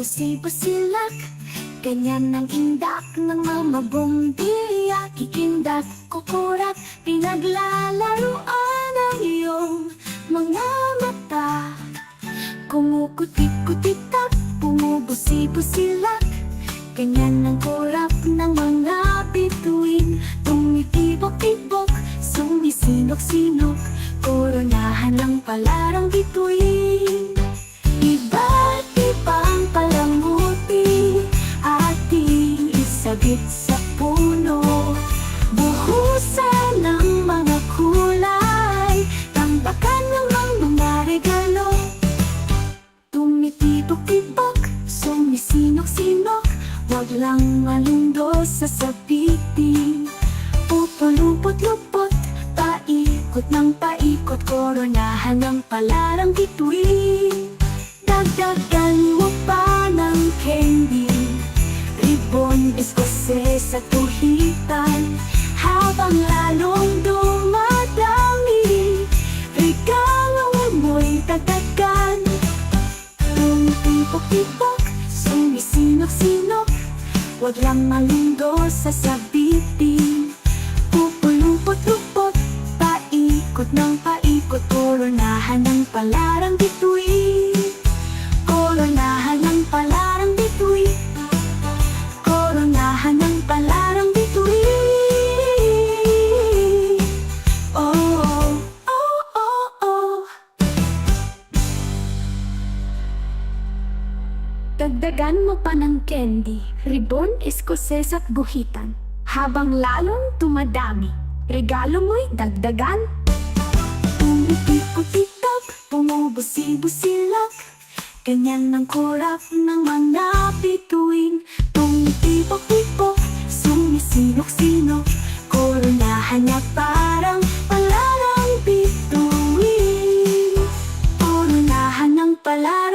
Bumubusi-busilak, ganyan ang indak ng mga bombilya. Kikindat, kukurat, pinaglalaruan ang iyong mga mata. Kumukutik-kutitak, bumubusi-busilak, ganyan ang kurap ng mga bituin. Tumitibok-tibok, sumisinok-sinok, koronahan lang palarang bituin. Iba't ibang palamuti, ating isabit sa puno. Buhusan ng mga kulay, tambakan ng mga regalo. Tumitibok-tibok, sumisinok-sinok, wag lang malundo sa sabitin. Pupulupot-lupot, paikot ng paikot, koronahan ng palarang bituin. Dagdagan mo pa ng candy, ribbon, Escocese at tuhitan. Habang lalong dumadami, regalo mo'y dagdagan. Tumitibok-tibok, sumisinok-sinok, wag lang malundo sa sabitin. Pupulupot-lupot, paikot ng paikot, koronahan ng palarang bituin. Koronahan ng palarang bituin. Koronahan ng palarang bituin. Oh, oh, oh, oh, oh. Dagdagan mo pa ng candy, ribbon, Escocese at guhitan. Habang lalong tumadami, regalo mo'y dagdagan. Tumitipot-titog, bumubusi-busilak, ganyan ang kurap ng mga bituin. Tumitibok-tibok, sumisinok-sinok, koronahan niya parang palarang bituin. Koronahan ng palarang